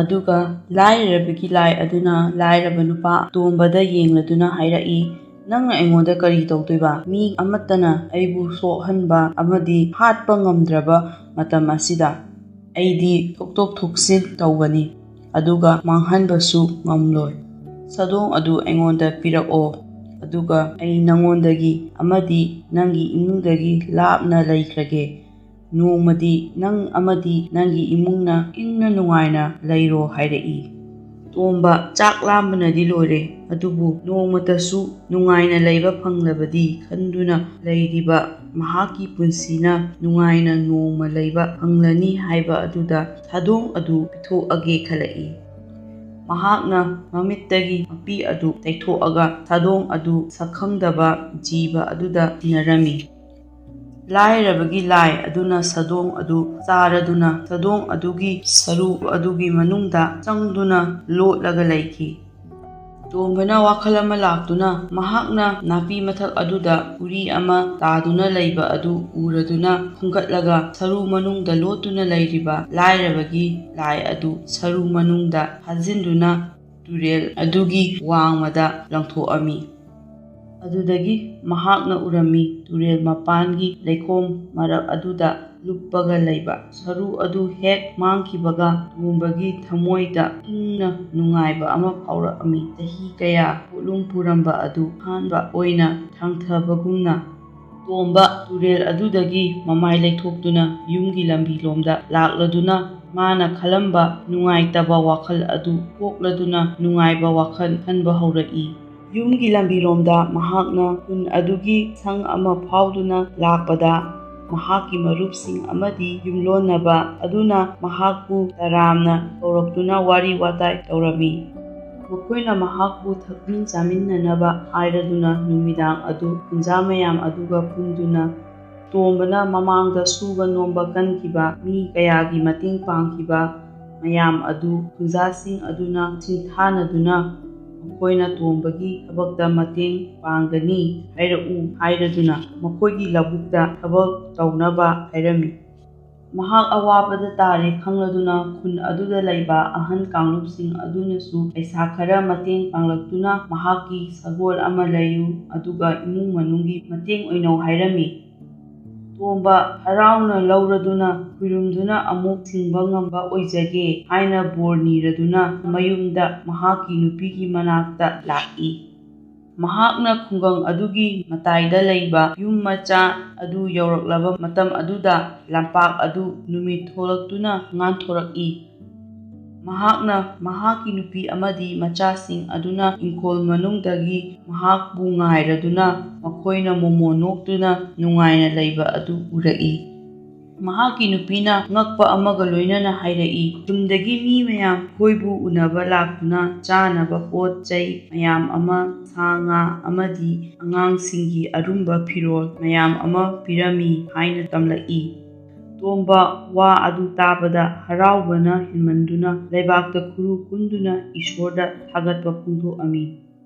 ꯑꯗꯨꯒ ꯂꯥꯏꯔꯔꯕꯒꯤ ꯂꯥꯏ ꯑꯗꯨꯅ ꯂꯥꯏꯔꯕ ꯅꯨꯄꯥ ꯇꯣꯝꯕꯗ ꯌꯦꯡꯂꯗꯨꯅ ꯍꯥꯏꯔꯛꯏ, "ꯅꯪꯅ ꯑꯩꯉꯣꯟꯗ ꯀꯔꯤ ꯇꯧꯗꯣꯏꯕ? ꯃꯤ ꯑꯃꯠꯇꯅ ꯑꯩꯕꯨ ꯁꯣꯛꯍꯟꯕ ꯑꯃꯗꯤ ꯍꯥꯠꯄ ꯉꯝꯗ꯭ꯔꯕ ꯃꯇꯝ ꯑꯁꯤꯗ ꯑꯩꯗꯤ ꯊꯣꯛꯇꯣꯛ ꯊꯣꯛꯆꯤꯟ ꯇꯧꯒꯅꯤ, ꯑꯗꯨꯒ ꯃꯥꯡꯍꯟꯕꯁꯨ ꯉꯝꯂꯣꯏ꯫ ꯁꯥꯗꯣꯡ ꯑꯗꯨ ꯑꯩꯉꯣꯟꯗ ꯄꯤꯔꯛꯑꯣ, ꯑꯗꯨꯒ ꯑꯩ ꯅꯉꯣꯟꯗꯒꯤ ꯑꯃꯗꯤ ꯅꯪꯒꯤ ꯏꯃꯨꯡꯗꯒꯤ ꯂꯥꯞꯅ ꯂꯩꯈ꯭ꯔꯒꯦ꯫ ꯅꯣꯡꯃꯗꯤ ꯅꯪ ꯑꯃꯗꯤ ꯅꯪꯒꯤ ꯏꯃꯨꯡꯅ ꯏꯪꯅ ꯅꯨꯡꯉꯥꯏꯅ ꯂꯩꯔꯣ"꯫ ꯍꯥꯏꯔꯛꯏ꯫ ꯇꯣꯝꯕ ꯆꯥꯛ ꯂꯥꯝꯕꯅꯗꯤ ꯂꯣꯏꯔꯦ, ꯑꯗꯨꯕꯨ ꯅꯣꯡꯃꯇꯁꯨ ꯅꯨꯡꯉꯥꯏꯅ ꯂꯩꯕ ꯐꯪꯂꯕꯗꯤ ꯈꯟꯗꯨꯅ ꯂꯩꯔꯤꯕ ꯃꯍꯥꯛꯀꯤ ꯄꯨꯟꯁꯤꯅ ꯅꯨꯡꯉꯥꯏꯅ ꯅꯣꯡꯃ ꯂꯩꯕ ꯐꯪꯂꯅꯤ ꯍꯥꯏꯕ ꯑꯗꯨꯗ ꯁꯥꯗꯣꯡ ꯑꯗꯨ ꯄꯤꯊꯣꯛꯑꯒꯦ ꯈꯜꯂꯛꯏ꯫ ꯃꯍꯥꯛꯅ ꯃꯃꯤꯠꯇꯒꯤ ꯃꯄꯤ ꯑꯗꯨ ꯇꯩꯊꯣꯛꯑꯒ ꯁꯥꯗꯣꯡ ꯑꯗꯨ ꯁꯛꯈꯪꯗꯕ ꯖꯤꯕ ꯑꯗꯨꯗ ꯏꯟꯅꯔꯝꯃꯤ꯫ ꯂꯥꯏꯔꯕꯒꯤ ꯂꯥꯏ ꯑꯗꯨꯅ ꯁꯥꯗꯣꯡ ꯑꯗꯨ ꯆꯥꯔꯗꯨꯅ ꯁꯥꯗꯣꯡ ꯑꯗꯨꯒꯤ ꯁꯔꯨ ꯑꯗꯨꯒꯤ ꯃꯅꯨꯡꯗ ꯆꯪꯗꯨꯅ ꯂꯣꯠꯂꯒ ꯂꯩꯈꯤ꯫ ꯇꯣꯝꯕꯅ ꯋꯥꯈꯜ ꯑꯃ ꯂꯥꯛꯇꯨꯅ ꯃꯍꯥꯛꯅ ꯅꯥꯄꯤ ꯃꯊꯛ ꯑꯗꯨꯗ ꯎꯔꯤ ꯑꯃ ꯇꯥꯗꯨꯅ ꯂꯩꯕ ꯑꯗꯨ ꯎꯔꯗꯨꯅ ꯈꯨꯟꯒꯠꯂꯒ ꯁꯔꯨ ꯃꯅꯨꯡꯗ ꯂꯣꯠꯇꯨꯅ ꯂꯩꯔꯤꯕ ꯂꯥꯏꯔꯕꯒꯤ ꯂꯥꯏ ꯑꯗꯨ ꯁꯔꯨ ꯃꯅꯨꯡꯗ ꯐꯥꯖꯤꯟꯗꯨꯅ ꯇꯨꯔꯦꯜ ꯑꯗꯨꯒꯤ ꯋꯥꯡꯃꯗ ꯂꯪꯊꯣꯛꯑꯝꯃꯤ꯫ ꯑꯗꯨꯗꯒꯤ ꯃꯍꯥꯛꯅ ꯎꯔꯝꯃꯤ ꯇꯨꯔꯦꯜ ꯃꯄꯥꯟꯒꯤ ꯂꯩꯈꯣꯝ ꯃꯔꯛ ꯑꯗꯨꯗ ꯂꯨꯞꯄꯒ ꯂꯩꯕ ꯁꯔꯨ ꯑꯗꯨ ꯍꯦꯛ ꯃꯥꯡꯈꯤꯕꯒ ꯇꯣꯝꯕꯒꯤ ꯊꯃꯣꯏꯗ ꯏꯪꯅ ꯅꯨꯡꯉꯥꯏꯕ ꯑꯃ ꯐꯥꯎꯔꯛꯑꯝꯃꯤ꯫ ꯆꯍꯤ ꯀꯌꯥ ꯄꯣꯠꯂꯨꯝ ꯄꯨꯔꯝꯕ ꯑꯗꯨ ꯑꯍꯥꯟꯕ ꯑꯣꯏꯅ ꯊꯥꯡꯊꯕꯒꯨꯝꯅ ꯇꯣꯝꯕ ꯇꯨꯔꯦꯜ ꯑꯗꯨꯗꯒꯤ ꯃꯃꯥꯏ ꯂꯩꯊꯣꯛꯇꯨꯅ ꯌꯨꯝꯒꯤ ꯂꯝꯕꯤꯂꯣꯝꯗ ꯂꯥꯛꯂꯗꯨꯅ ꯃꯥꯅ ꯈꯜꯂꯝꯕ ꯅꯨꯡꯉꯥꯏꯇꯕ ꯋꯥꯈꯜ ꯑꯗꯨ ꯀꯣꯛꯂꯗꯨꯅ ꯅꯨꯡꯉꯥꯏꯕ ꯋꯥꯈꯜ ꯈꯟꯕ ꯍꯧꯔꯛꯏ꯫ ꯌꯨꯝꯒꯤ ꯂꯝꯕꯤꯔꯣꯝꯗ ꯃꯍꯥꯛꯅ ꯈꯨꯟ ꯑꯗꯨꯒꯤ ꯁꯪ ꯑꯃ ꯐꯥꯎꯗꯨꯅ ꯂꯥꯛꯄꯗ ꯃꯍꯥꯛꯀꯤ ꯃꯔꯨꯞꯁꯤꯡ ꯑꯃꯗꯤ ꯌꯨꯝꯂꯣꯟꯅꯕ ꯑꯗꯨꯅ ꯃꯍꯥꯛꯄꯨ ꯇꯔꯥꯝꯅ ꯀꯧꯔꯛꯇꯨꯅ ꯋꯥꯔꯤ ꯋꯥꯇꯥꯏ ꯇꯧꯔꯝꯃꯤ꯫ ꯃꯈꯣꯏꯅ ꯃꯍꯥꯛꯄꯨ ꯊꯛꯃꯤꯟ ꯆꯥꯃꯤꯟꯅꯅꯕ ꯍꯥꯏꯔꯗꯨꯅ ꯅꯨꯃꯤꯗꯥꯡ ꯑꯗꯨ ꯈꯨꯟꯖꯥ ꯃꯌꯥꯝ ꯑꯗꯨꯒ ꯄꯨꯟꯗꯨꯅ ꯇꯣꯝꯕꯅ ꯃꯃꯥꯡꯗ ꯁꯨꯕ ꯅꯣꯝꯕ ꯀꯟꯈꯤꯕ, ꯃꯤ ꯀꯌꯥꯒꯤ ꯃꯇꯦꯡ ꯄꯥꯡꯈꯤꯕ ꯃꯌꯥꯝ ꯑꯗꯨ ꯈꯨꯟꯖꯥꯁꯤꯡ ꯑꯗꯨꯅ ꯁꯤꯡꯊꯥꯅꯗꯨꯅ ꯃꯈꯣꯏꯅ ꯇꯣꯝꯕꯒꯤ ꯊꯕꯛꯇ ꯃꯇꯦꯡ ꯄꯥꯡꯒꯅꯤ ꯍꯥꯏꯔꯛꯎ ꯍꯥꯏꯔꯗꯨꯅ ꯃꯈꯣꯏꯒꯤ ꯂꯧꯕꯨꯛꯇ ꯊꯕꯛ ꯇꯧꯅꯕ ꯍꯥꯏꯔꯝꯃꯤ꯫ ꯃꯍꯥꯛ ꯑꯋꯥꯕꯗ ꯇꯥꯔꯦ ꯈꯪꯂꯗꯨꯅ ꯈꯨꯟ ꯑꯗꯨꯗ ꯂꯩꯕ ꯑꯍꯟ ꯀꯥꯡꯂꯨꯞꯁꯤꯡ ꯑꯗꯨꯅꯁꯨ ꯄꯩꯁꯥ ꯈꯔ ꯃꯇꯦꯡ ꯄꯥꯡꯂꯛꯇꯨꯅ ꯃꯍꯥꯛꯀꯤ ꯁꯒꯣꯜ ꯑꯃ ꯂꯩꯌꯨ, ꯑꯗꯨꯒ ꯏꯃꯨꯡ ꯃꯅꯨꯡꯒꯤ ꯃꯇꯦꯡ ꯑꯣꯏꯅꯧ ꯍꯥꯏꯔꯝꯃꯤ꯫ ꯇꯣꯝꯕ ꯍꯔꯥꯎꯅ ꯂꯧꯔꯗꯨꯅ ꯈꯨꯔꯨꯝꯗꯨꯅ ꯑꯃꯨꯛ ꯊꯤꯡꯕ ꯉꯝꯕ ꯑꯣꯏꯖꯒꯦ ꯍꯥꯏꯅ ꯕꯣꯔ ꯅꯤꯔꯗꯨꯅ ꯃꯌꯨꯝꯗ ꯃꯍꯥꯛꯀꯤ ꯅꯨꯄꯤꯒꯤ ꯃꯅꯥꯛꯇ ꯂꯥꯛꯏ꯫ ꯃꯍꯥꯛꯅ ꯈꯨꯡꯒꯪ ꯑꯗꯨꯒꯤ ꯃꯇꯥꯏꯗ ꯂꯩꯕ ꯌꯨꯝ ꯃꯆꯥ ꯑꯗꯨ ꯌꯧꯔꯛꯂꯕ ꯃꯇꯝ ꯑꯗꯨꯗ ꯂꯝꯄꯥꯛ ꯑꯗꯨ ꯅꯨꯃꯤꯠ ꯊꯣꯛꯂꯛꯇꯨꯅ ꯉꯥꯟꯊꯣꯔꯛꯏ꯫ ꯃꯍꯥꯛꯅ ꯃꯍꯥꯛꯀꯤ ꯅꯨꯄꯤ ꯑꯃꯗꯤ ꯃꯆꯥꯁꯤꯡ ꯑꯗꯨꯅ ꯏꯪꯈꯣꯜ ꯃꯅꯨꯡꯗꯒꯤ ꯃꯍꯥꯛꯄꯨ ꯉꯥꯏꯔꯗꯨꯅ ꯃꯈꯣꯏꯅ ꯃꯣꯃꯣ ꯅꯣꯛꯇꯨꯅ ꯅꯨꯡꯉꯥꯏꯅ ꯂꯩꯕ ꯑꯗꯨ ꯎꯔꯛꯏ꯫ ꯃꯍꯥꯛꯀꯤ ꯅꯨꯄꯤꯅ ꯉꯛꯄ ꯑꯃꯒ ꯂꯣꯏꯅꯅ ꯍꯥꯏꯔꯛꯏ, "ꯈꯨꯟꯗꯒꯤ ꯃꯤ ꯃꯌꯥꯝ ꯑꯩꯈꯣꯏꯕꯨ ꯎꯅꯕ ꯂꯥꯛꯇꯨꯅ ꯆꯥꯅꯕ ꯄꯣꯠ ꯆꯩ ꯃꯌꯥꯝ ꯑꯃ, ꯁꯥ ꯉꯥ ꯑꯃꯗꯤ ꯑꯉꯥꯡꯁꯤꯡꯒꯤ ꯑꯔꯨꯝꯕ ꯐꯤꯔꯣꯜ ꯃꯌꯥꯝ ꯑꯃ ꯄꯤꯔꯝꯃꯤ" ꯍꯥꯏꯅ ꯇꯝꯂꯛꯏ꯫ ꯇꯣꯝꯕ ꯋꯥ ꯑꯗꯨ ꯇꯥꯕꯗ ꯍꯔꯥꯎꯕꯅ ꯍꯦꯟꯃꯟꯗꯨꯅ ꯂꯩꯕꯥꯛꯇ ꯈꯨꯔꯨ ꯀꯨꯟꯗꯨꯅ ꯏꯁꯣꯔꯗ ꯊꯥꯒꯠꯄ ꯐꯣꯡꯗꯣꯛꯑꯝꯃꯤ꯫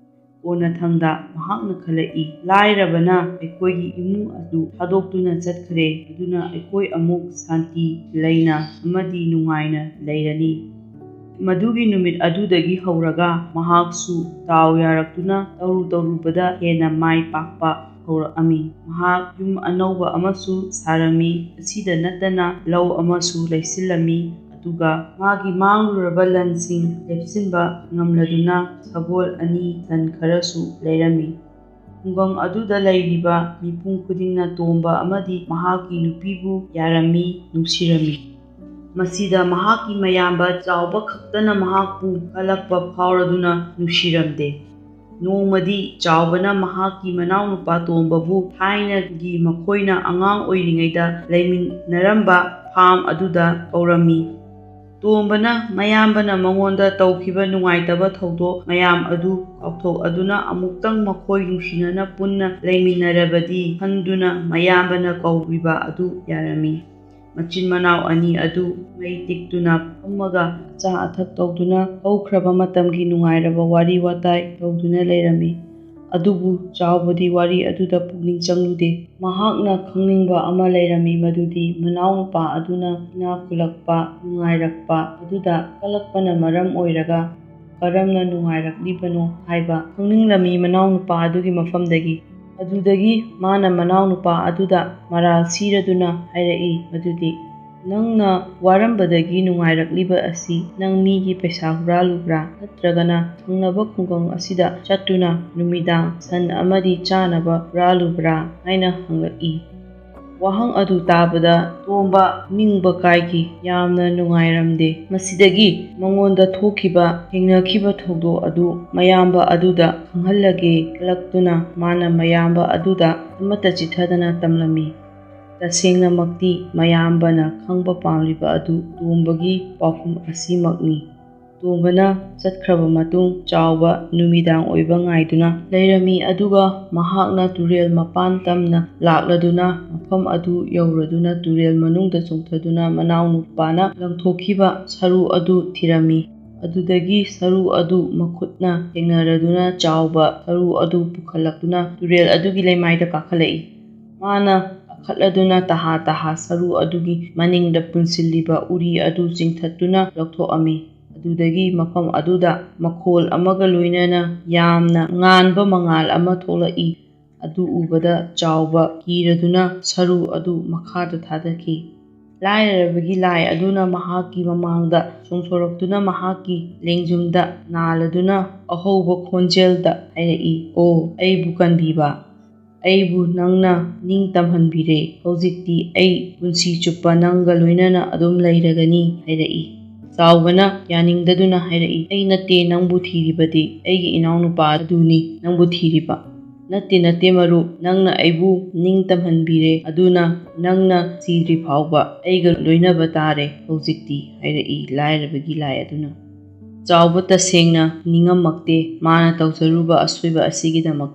ꯀꯣꯟꯅꯊꯪꯗ ꯃꯍꯥꯛꯅ ꯈꯜꯂꯛꯏ, "ꯂꯥꯏꯔꯕꯅ ꯑꯩꯈꯣꯏꯒꯤ ꯏꯃꯨꯡ ꯑꯗꯨ ꯊꯥꯗꯣꯛꯇꯨꯅ ꯆꯠꯈ꯭ꯔꯦ, ꯑꯗꯨꯅ ꯑꯩꯈꯣꯏ ꯑꯃꯨꯛ ꯁꯥꯟꯇꯤ ꯂꯩꯅ ꯑꯃꯗꯤ ꯅꯨꯡꯉꯥꯏꯅ ꯂꯩꯔꯅꯤ꯫ ꯃꯗꯨꯒꯤ ꯅꯨꯃꯤꯠ ꯑꯗꯨꯗꯒꯤ ꯍꯧꯔꯒ ꯃꯍꯥꯛꯁꯨ ꯗꯥꯎ ꯌꯥꯔꯛꯇꯨꯅ ꯇꯧꯔꯨꯕꯗ ꯍꯦꯟꯅ ꯃꯥꯏ ꯄꯥꯛꯄ ꯍꯧꯔꯛꯑꯝꯃꯤ꯫ ꯃꯍꯥꯛ ꯌꯨꯝ ꯑꯅꯧꯕ ꯑꯃꯁꯨ ꯁꯥꯔꯝꯃꯤ, ꯑꯁꯤꯗ ꯅꯠꯇꯅ ꯂꯧ ꯑꯃꯁꯨ ꯂꯩꯁꯤꯜꯂꯝꯃꯤ, ꯑꯗꯨꯒ ꯃꯥꯒꯤ ꯃꯥꯡꯂꯨꯔꯕ ꯂꯟꯁꯤꯡ ꯂꯦꯞꯁꯤꯟꯕ ꯉꯝꯂꯗꯨꯅ ꯁꯒꯣꯜ 2 ꯁꯟ ꯈꯔꯁꯨ ꯂꯩꯔꯝꯃꯤ꯫ ꯈꯨꯡꯒꯪ ꯑꯗꯨꯗ ꯂꯩꯔꯤꯕ ꯃꯤꯄꯨꯝ ꯈꯨꯗꯤꯡꯅ ꯇꯣꯝꯕ ꯑꯃꯗꯤ ꯃꯍꯥꯛꯀꯤ ꯅꯨꯄꯤꯕꯨ ꯌꯥꯔꯝꯃꯤ, ꯅꯨꯡꯁꯤꯔꯝꯃꯤ꯫ ꯃꯁꯤꯗ ꯃꯍꯥꯛꯀꯤ ꯃꯌꯥꯝꯕ ꯆꯥꯎꯕ ꯈꯛꯇꯅ ꯃꯍꯥꯛꯄꯨ ꯀꯜꯂꯛꯄ ꯐꯥꯎꯔꯗꯨꯅ ꯅꯨꯡꯁꯤꯔꯝꯗꯦ꯫ ꯅꯣꯡꯃꯗꯤ ꯆꯥꯎꯕꯅ ꯃꯍꯥꯛꯀꯤ ꯃꯅꯥꯎꯅꯨꯄꯥ ꯇꯣꯝꯕꯕꯨ ꯊꯥꯏꯅꯒꯤ ꯃꯈꯣꯏꯅ ꯑꯉꯥꯡ ꯑꯣꯏꯔꯤꯉꯩꯗ ꯂꯩꯃꯤꯟꯅꯔꯝꯕ ꯐꯥꯔꯝ ꯑꯗꯨꯗ ꯀꯧꯔꯝꯃꯤ꯫ ꯇꯣꯝꯕꯅ ꯃꯌꯥꯝꯕꯅ ꯃꯉꯣꯟꯗ ꯇꯧꯈꯤꯕ ꯅꯨꯡꯉꯥꯏꯇꯕ ꯊꯧꯗꯣꯛ ꯃꯌꯥꯝ ꯑꯗꯨ ꯀꯥꯎꯊꯣꯛꯑꯗꯨꯅ ꯑꯃꯨꯛꯇꯪ ꯃꯈꯣꯏ ꯅꯨꯡꯁꯤꯅꯅ ꯄꯨꯟꯅ ꯂꯩꯃꯤꯟꯅꯔꯕꯗꯤ ꯈꯟꯗꯨꯅ ꯃꯌꯥꯝꯕꯅ ꯀꯧꯔꯤꯕ ꯑꯗꯨ ꯌꯥꯔꯝꯃꯤ꯫ ꯃꯆꯤꯟ ꯃꯅꯥꯎ ꯑꯅꯤ ꯑꯗꯨ ꯃꯩ ꯇꯤꯛꯇꯨꯅ ꯐꯝꯃꯒ ꯑꯆꯥ ꯑꯊꯛ ꯇꯧꯗꯨꯅ ꯍꯧꯈ꯭ꯔꯕ ꯃꯇꯝꯒꯤ ꯅꯨꯡꯉꯥꯏꯔꯕ ꯋꯥꯔꯤ ꯋꯥꯇꯥꯏ ꯇꯧꯗꯨꯅ ꯂꯩꯔꯝꯃꯤ꯫ ꯑꯗꯨꯕꯨ ꯆꯥꯎꯕꯗꯤ ꯋꯥꯔꯤ ꯑꯗꯨꯗ ꯄꯨꯛꯅꯤꯡ ꯆꯪꯂꯨꯗꯦ꯫ ꯃꯍꯥꯛꯅ ꯈꯪꯅꯤꯡꯕ ꯑꯃ ꯂꯩꯔꯝꯃꯤ, ꯃꯗꯨꯗꯤ ꯃꯅꯥꯎꯅꯨꯄꯥ ꯑꯗꯨꯅ ꯏꯅꯥꯛ ꯈꯨꯜꯂꯛꯄ, ꯅꯨꯡꯉꯥꯏꯔꯛꯄ ꯑꯗꯨꯗ ꯀꯜꯂꯛꯄꯅ ꯃꯔꯝ ꯑꯣꯏꯔꯒ ꯀꯔꯝꯅ ꯅꯨꯡꯉꯥꯏꯔꯛꯂꯤꯕꯅꯣ ꯍꯥꯏꯕ ꯈꯪꯅꯤꯡꯂꯝꯃꯤ ꯃꯅꯥꯎꯅꯨꯄꯥ ꯑꯗꯨꯒꯤ ꯃꯐꯝꯗꯒꯤ꯫ ꯑꯗꯨꯗꯒꯤ ꯃꯥꯅ ꯃꯅꯥꯎꯅꯨꯄꯥ ꯑꯗꯨꯗ ꯃꯔꯥꯜ ꯁꯤꯔꯗꯨꯅ ꯍꯥꯏꯔꯛꯏ ꯃꯗꯨꯗꯤ, ꯅꯪꯅ ꯋꯥꯔꯝꯕꯗꯒꯤ ꯅꯨꯡꯉꯥꯏꯔꯛꯂꯤꯕ ꯑꯁꯤ ꯅꯪ ꯃꯤꯒꯤ ꯄꯩꯁꯥ ꯍꯨꯔꯥꯜꯂꯨꯕ꯭ꯔꯥ, ꯅꯠꯇ꯭ꯔꯒꯅ ꯊꯪꯅꯕ ꯈꯨꯡꯒꯪ ꯑꯁꯤꯗ ꯆꯠꯇꯨꯅ ꯅꯨꯃꯤꯗꯥꯡ ꯁꯟ ꯑꯃꯗꯤ ꯆꯥꯅꯕ ꯍꯨꯔꯥꯜꯂꯨꯕ꯭ꯔꯥ ꯍꯥꯏꯅ ꯍꯪꯂꯛꯏ꯫ ꯋꯥꯍꯪ ꯑꯗꯨ ꯇꯥꯕꯗ ꯇꯣꯝꯕ ꯅꯤꯡꯕ ꯀꯥꯏꯈꯤ, ꯌꯥꯝꯅ ꯅꯨꯡꯉꯥꯏꯔꯝꯗꯦ꯫ ꯃꯁꯤꯗꯒꯤ ꯃꯉꯣꯟꯗ ꯊꯣꯛꯈꯤꯕ ꯊꯦꯡꯅꯈꯤꯕ ꯊꯧꯗꯣꯛ ꯑꯗꯨ ꯃꯌꯥꯝꯕ ꯑꯗꯨꯗ ꯈꯪꯍꯜꯂꯒꯦ ꯈꯜꯂꯛꯇꯨꯅ ꯃꯥꯅ ꯃꯌꯥꯝꯕ ꯑꯗꯨꯗ ꯑꯃꯠꯇ ꯆꯤꯠꯊꯗꯅ ꯇꯝꯂꯝꯃꯤ꯫ ꯇꯁꯦꯡꯅꯃꯛꯇꯤ ꯃꯌꯥꯝꯕꯅ ꯈꯪꯕ ꯄꯥꯝꯂꯤꯕ ꯑꯗꯨ ꯇꯣꯝꯕꯒꯤ ꯄꯥꯎꯈꯨꯝ ꯑꯁꯤꯃꯛꯅꯤ꯫ ꯇꯣꯝꯕꯅ ꯆꯠꯈ꯭ꯔꯕ ꯃꯇꯨꯡ ꯆꯥꯎꯕ ꯅꯨꯃꯤꯗꯥꯡ ꯑꯣꯏꯕ ꯉꯥꯏꯗꯨꯅ ꯂꯩꯔꯝꯃꯤ, ꯑꯗꯨꯒ ꯃꯍꯥꯛꯅ ꯇꯨꯔꯦꯜ ꯃꯄꯥꯟ ꯇꯝꯅ ꯂꯥꯛꯂꯗꯨꯅ ꯃꯐꯝ ꯑꯗꯨ ꯌꯧꯔꯗꯨꯅ ꯇꯨꯔꯦꯜ ꯃꯅꯨꯡꯗ ꯆꯣꯡꯊꯗꯨꯅ ꯃꯅꯥꯎꯅꯨꯄꯥꯅ ꯂꯪꯊꯣꯛꯈꯤꯕ ꯁꯔꯨ ꯑꯗꯨ ꯊꯤꯔꯝꯃꯤ꯫ ꯑꯗꯨꯗꯒꯤ ꯁꯔꯨ ꯑꯗꯨ ꯃꯈꯨꯠꯅ ꯊꯦꯡꯅꯔꯗꯨꯅ ꯆꯥꯎꯕ ꯁꯔꯨ ꯑꯗꯨ ꯄꯨꯈꯠꯂꯛꯇꯨꯅ ꯇꯨꯔꯦꯜ ꯑꯗꯨꯒꯤ ꯂꯩꯃꯥꯏꯗ ꯀꯥꯈꯠꯂꯛꯏ꯫ ꯃꯥꯅ ꯀꯥꯈꯠꯂꯗꯨꯅ ꯇꯍꯥ ꯇꯍꯥ ꯁꯔꯨ ꯑꯗꯨꯒꯤ ꯃꯅꯤꯡꯗ ꯄꯨꯟꯁꯤꯜꯂꯤꯕ ꯎꯔꯤ ꯑꯗꯨ ꯆꯤꯡꯊꯠꯇꯨꯅ ꯂꯧꯊꯣꯛꯑꯝꯃꯤ꯫ ꯑꯗꯨꯗꯒꯤ ꯃꯐꯝ ꯑꯗꯨꯗ ꯃꯈꯣꯜ ꯑꯃꯒ ꯂꯣꯏꯅꯅ ꯌꯥꯝꯅ ꯉꯥꯟꯕ ꯃꯉꯥꯜ ꯑꯃ ꯊꯣꯛꯂꯛꯏ꯫ ꯑꯗꯨ ꯎꯕꯗ ꯆꯥꯎꯕ ꯀꯤꯔꯗꯨꯅ ꯁꯔꯨ ꯑꯗꯨ ꯃꯈꯥꯗ ꯊꯥꯗꯈꯤ꯫ ꯂꯥꯏꯔꯔꯕꯒꯤ ꯂꯥꯏ ꯑꯗꯨꯅ ꯃꯍꯥꯛꯀꯤ ꯃꯃꯥꯡꯗ ꯆꯣꯡꯊꯣꯔꯛꯇꯨꯅ ꯃꯍꯥꯛꯀꯤ ꯂꯦꯡꯖꯨꯝꯗ ꯅꯥꯜꯂꯗꯨꯅ ꯑꯍꯧꯕ ꯈꯣꯟꯖꯦꯜꯗ ꯍꯥꯏꯔꯛꯏ, "ꯑꯣ ꯑꯩꯕꯨ ꯀꯟꯕꯤꯕ, ꯑꯩꯕꯨ ꯅꯪꯅ ꯅꯤꯡꯇꯝꯍꯟꯕꯤꯔꯦ꯫ ꯍꯧꯖꯤꯛꯇꯤ ꯑꯩ ꯄꯨꯟꯁꯤ ꯆꯨꯞꯄ ꯅꯪꯒ ꯂꯣꯏꯅꯅ ꯑꯗꯨꯝ ꯂꯩꯔꯒꯅꯤ" ꯍꯥꯏꯔꯛꯏ꯫ ꯆꯥꯎꯕꯅ ꯌꯥꯅꯤꯡꯗꯗꯨꯅ ꯍꯥꯏꯔꯛꯏ, "ꯑꯩ ꯅꯠꯇꯦ ꯅꯪꯕꯨ ꯊꯤꯔꯤꯕꯗꯤ, ꯑꯩꯒꯤ ꯏꯅꯥꯎꯅꯨꯄꯥ ꯑꯗꯨꯅꯤ ꯅꯪꯕꯨ ꯊꯤꯔꯤꯕ꯫ ꯅꯠꯇꯦ ꯃꯔꯨꯞ, ꯅꯪꯅ ꯑꯩꯕꯨ ꯅꯤꯡꯇꯝꯍꯟꯕꯤꯔꯦ, ꯑꯗꯨꯅ ꯅꯪꯅ ꯁꯤꯗ꯭ꯔꯤꯐꯥꯎꯕ ꯑꯩꯒ ꯂꯣꯏꯅꯕ ꯇꯥꯔꯦ ꯍꯧꯖꯤꯛꯇꯤ" ꯍꯥꯏꯔꯛꯏ ꯂꯥꯏꯔꯕꯒꯤ ꯂꯥꯏ ꯑꯗꯨꯅ꯫ ꯆꯥꯎꯕ ꯇꯁꯦꯡꯅ ꯅꯤꯡꯉꯝꯃꯛꯇꯦ ꯃꯥꯅ ꯇꯧꯖꯔꯨꯕ ꯑꯁꯣꯏꯕ ꯑꯁꯤꯒꯤꯗꯃꯛ꯫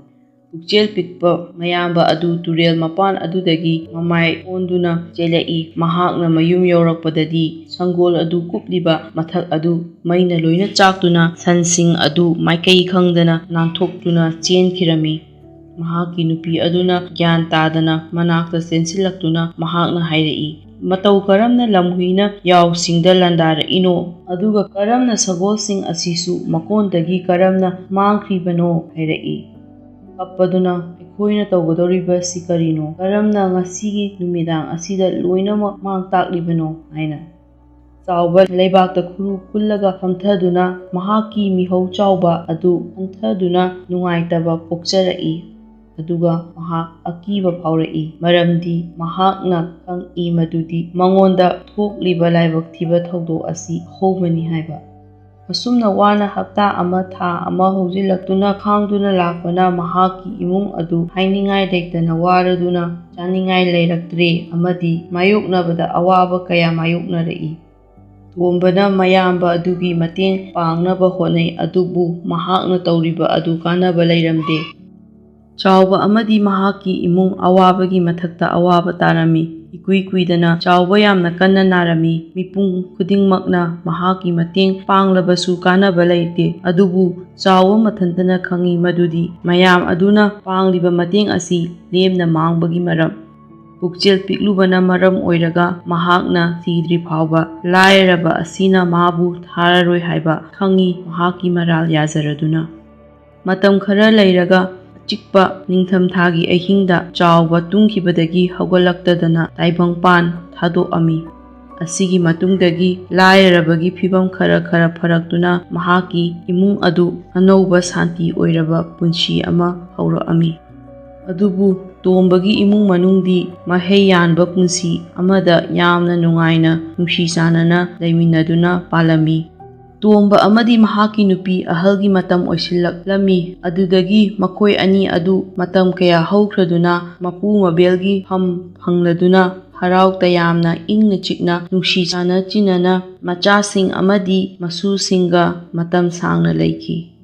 ꯄꯨꯛꯆꯦꯜ ꯄꯤꯛꯄ ꯃꯌꯥꯝꯕ ꯑꯗꯨ ꯇꯨꯔꯦꯜ ꯃꯄꯥꯟ ꯑꯗꯨꯗꯒꯤ ꯃꯃꯥꯏ ꯑꯣꯟꯗꯨꯅ ꯆꯦꯜꯂꯛꯏ꯫ ꯃꯍꯥꯛꯅ ꯃꯌꯨꯝ ꯌꯧꯔꯛꯄꯗꯗꯤ ꯁꯪꯒꯣꯜ ꯑꯗꯨ ꯀꯨꯞꯂꯤꯕ ꯃꯊꯛ ꯑꯗꯨ ꯃꯩꯅ ꯂꯣꯏꯅ ꯆꯥꯛꯇꯨꯅ ꯁꯟꯁꯤꯡ ꯑꯗꯨ ꯃꯥꯏꯀꯩ ꯈꯪꯗꯅ ꯅꯥꯟꯊꯣꯛꯇꯨꯅ ꯆꯦꯟꯈꯤꯔꯝꯃꯤ꯫ ꯃꯍꯥꯛꯀꯤ ꯅꯨꯄꯤ ꯑꯗꯨꯅ ꯒ꯭ꯌꯥꯟ ꯇꯥꯗꯅ ꯃꯅꯥꯛꯇ ꯆꯦꯟꯁꯤꯜꯂꯛꯇꯨꯅ ꯃꯍꯥꯛꯅ ꯍꯥꯏꯔꯛꯏ, ꯃꯇꯧ ꯀꯔꯝꯅ ꯂꯝꯍꯨꯏꯅ ꯌꯥꯎꯁꯤꯡꯗ ꯂꯥꯟꯗꯥꯔꯛꯏꯅꯣ, ꯑꯗꯨꯒ ꯀꯔꯝꯅ ꯁꯒꯣꯜꯁꯤꯡ ꯑꯁꯤꯁꯨ ꯃꯀꯣꯟꯗꯒꯤ ꯀꯔꯝꯅ ꯃꯥꯡꯈ꯭ꯔꯤꯕꯅꯣ ꯍꯥꯏꯔꯛꯏ꯫ ꯀꯞꯄꯗꯨꯅ, ꯑꯩꯈꯣꯏꯅ ꯇꯧꯒꯗꯧꯔꯤꯕꯁꯤ ꯀꯔꯤꯅꯣ, ꯀꯔꯝꯅ ꯉꯁꯤꯒꯤ ꯅꯨꯃꯤꯗꯥꯡ ꯑꯁꯤꯗ ꯂꯣꯏꯅꯃꯛ ꯃꯥꯡ-ꯇꯥꯛꯂꯤꯕꯅꯣ ꯍꯥꯏꯅ꯫ ꯆꯥꯎꯕ ꯂꯩꯕꯥꯛꯇ ꯈꯨꯔꯨ ꯀꯨꯜꯂꯒ ꯐꯝꯊꯗꯨꯅ ꯃꯍꯥꯛꯀꯤ ꯃꯤꯍꯧ ꯆꯥꯎꯕ ꯑꯗꯨ ꯍꯟꯊꯗꯨꯅ ꯅꯨꯡꯉꯥꯏꯇꯕ ꯄꯣꯛꯆꯔꯛꯏ, ꯑꯗꯨꯒ ꯃꯍꯥꯛ ꯑꯀꯤꯕ ꯐꯥꯎꯔꯛꯏ, ꯃꯔꯝꯗꯤ ꯃꯍꯥꯛꯅ ꯈꯪꯏ ꯃꯗꯨꯗꯤ ꯃꯉꯣꯟꯗ ꯊꯣꯛꯂꯤꯕ ꯂꯥꯏꯕꯛ ꯊꯤꯕ ꯊꯧꯗꯣꯛ ꯑꯁꯤ ꯑꯍꯧꯕꯅꯤ ꯍꯥꯏꯕ꯫ ꯑꯁꯨꯝꯅ ꯋꯥꯅ ꯍꯞꯇꯥ ꯑꯃ, ꯊꯥ ꯑꯃ ꯍꯧꯖꯤꯜꯂꯛꯇꯨꯅ ꯈꯥꯡꯗꯨꯅ ꯂꯥꯛꯄꯅ ꯃꯍꯥꯛꯀꯤ ꯏꯃꯨꯡ ꯑꯗꯨ ꯍꯥꯏꯅꯤꯡꯉꯥꯏ ꯂꯩꯇꯅ ꯋꯥꯔꯗꯨꯅ ꯆꯥꯅꯤꯡꯉꯥꯏ ꯂꯩꯔꯛꯇ꯭ꯔꯦ ꯑꯃꯗꯤ ꯃꯥꯌꯣꯛꯅꯕꯗ ꯑꯋꯥꯕ ꯀꯌꯥ ꯃꯥꯌꯣꯛꯅꯔꯛꯏ꯫ ꯇꯣꯝꯕꯅ ꯃꯌꯥꯝꯕ ꯑꯗꯨꯒꯤ ꯃꯇꯦꯡ ꯄꯥꯡꯅꯕ ꯍꯣꯠꯅꯩ, ꯑꯗꯨꯕꯨ ꯃꯍꯥꯛꯅ ꯇꯧꯔꯤꯕ ꯑꯗꯨ ꯀꯥꯟꯅꯕ ꯂꯩꯔꯝꯗꯦ꯫ ꯆꯥꯎꯕ ꯑꯃꯗꯤ ꯃꯍꯥꯛꯀꯤ ꯏꯃꯨꯡ ꯑꯋꯥꯕꯒꯤ ꯃꯊꯛꯇ ꯑꯋꯥꯕ ꯇꯥꯔꯝꯃꯤ꯫ ꯏꯀꯨꯏ ꯀꯨꯏꯗꯅ ꯆꯥꯎꯕ ꯌꯥꯝꯅ ꯀꯟꯅ ꯅꯥꯔꯝꯃꯤ꯫ ꯃꯤꯄꯨꯝ ꯈꯨꯗꯤꯡꯃꯛꯅ ꯃꯍꯥꯛꯀꯤ ꯃꯇꯦꯡ ꯄꯥꯡꯂꯕꯁꯨ ꯀꯥꯟꯅꯕ ꯂꯩꯇꯦ, ꯑꯗꯨꯕꯨ ꯆꯥꯎꯕ ꯃꯊꯟꯇꯅ ꯈꯪꯏ ꯃꯗꯨꯗꯤ ꯃꯌꯥꯝ ꯑꯗꯨꯅ ꯄꯥꯡꯂꯤꯕ ꯃꯇꯦꯡ ꯑꯁꯤ ꯂꯦꯝꯅ ꯃꯥꯡꯕꯒꯤ ꯃꯔꯝ ꯄꯨꯛꯆꯦꯜ ꯄꯤꯛꯂꯨꯕꯅ ꯃꯔꯝ ꯑꯣꯏꯔꯒ ꯃꯍꯥꯛꯅ ꯁꯤꯗ꯭ꯔꯤ ꯐꯥꯎꯕ ꯂꯥꯏꯔꯕ ꯑꯁꯤꯅ ꯃꯥꯕꯨ ꯊꯥꯔꯔꯣꯏ ꯍꯥꯏꯕ ꯈꯪꯏ ꯃꯍꯥꯛꯀꯤ ꯃꯔꯥꯜ ꯌꯥꯖꯔꯗꯨꯅ꯫ ꯃꯇꯝ ꯈꯔ ꯂꯩꯔꯒ ꯑꯆꯤꯛꯄ ꯅꯤꯡꯊꯝꯊꯥꯒꯤ ꯑꯍꯤꯡꯗ ꯆꯥꯎꯕ ꯇꯨꯝꯈꯤꯕꯗꯒꯤ ꯍꯧꯒꯠꯂꯛꯇꯗꯅ ꯇꯥꯏꯕꯪꯄꯥꯟ ꯊꯥꯗꯣꯛꯑꯝꯃꯤ꯫ ꯑꯁꯤꯒꯤ ꯃꯇꯨꯡꯗꯒꯤ ꯂꯥꯏꯔꯕꯒꯤ ꯐꯤꯚꯝ ꯈꯔ ꯐꯔꯛꯇꯨꯅ ꯃꯍꯥꯛꯀꯤ ꯏꯃꯨꯡ ꯑꯗꯨ ꯑꯅꯧꯕ ꯁꯥꯟꯇꯤ ꯑꯣꯏꯔꯕ ꯄꯨꯟꯁꯤ ꯑꯃ ꯍꯧꯔꯛꯑꯝꯃꯤ꯫ ꯑꯗꯨꯕꯨ ꯇꯣꯝꯕꯒꯤ ꯏꯃꯨꯡ ꯃꯅꯨꯡꯗꯤ ꯃꯍꯩ ꯌꯥꯟꯕ ꯄꯨꯟꯁꯤ ꯑꯃꯗ ꯌꯥꯝꯅ ꯅꯨꯡꯉꯥꯏꯅ ꯅꯨꯡꯁꯤ ꯆꯥꯟꯅꯅ ꯂꯩꯃꯤꯟꯅꯗꯨꯅ ꯄꯥꯜꯂꯝꯃꯤ꯫ ꯇꯣꯝꯕ ꯑꯃꯗꯤ ꯃꯍꯥꯛꯀꯤ ꯅꯨꯄꯤ ꯑꯍꯜꯒꯤ ꯃꯇꯝ ꯑꯣꯏꯁꯤꯜꯂꯛꯂꯝꯃꯤ꯫ ꯑꯗꯨꯗꯒꯤ ꯃꯈꯣꯏ ꯑꯅꯤ ꯑꯗꯨ ꯃꯇꯝ ꯀꯌꯥ ꯍꯧꯈ꯭ꯔꯗꯨꯅ ꯃꯄꯨ ꯃꯕꯦꯜꯒꯤ ꯐꯝ ꯐꯪꯂꯗꯨꯅ ꯍꯔꯥꯎ ꯇꯌꯥꯝꯅ ꯏꯪꯅ ꯆꯤꯛꯅ ꯅꯨꯡꯁꯤ ꯆꯥꯟꯅ ꯆꯤꯟꯅꯅ ꯃꯆꯥꯁꯤꯡ ꯑꯃꯗꯤ ꯃꯁꯨꯁꯤꯡꯒ ꯃꯇꯝ ꯁꯥꯡꯅ ꯂꯩꯈꯤ꯫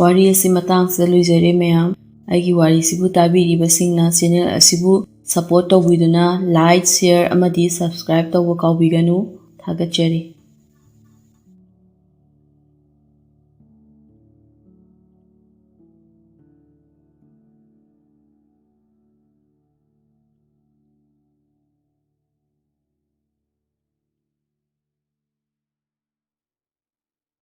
ꯋꯥꯔꯤ ꯑꯁꯤ ꯃꯇꯥꯡꯁꯤꯗ ꯂꯣꯏꯖꯔꯦ ꯃꯌꯥꯝ꯫ ꯑꯩꯒꯤ ꯋꯥꯔꯤꯁꯤꯕꯨ ꯇꯥꯕꯤꯔꯤꯕꯁꯤꯡꯅ ꯆꯦꯅꯦꯜ ꯑꯁꯤꯕꯨ ꯁꯄꯣꯔꯠ ꯇꯧꯕꯤꯗꯨꯅ ꯂꯥꯏꯛ, ꯁꯦꯌꯔ ꯑꯃꯗꯤ ꯁꯕꯁꯀ꯭ꯔꯥꯏꯕ ꯇꯧꯕ ꯀꯥꯎꯕꯤꯒꯅꯨ꯫ ꯊꯥꯒꯠꯆꯔꯤ꯫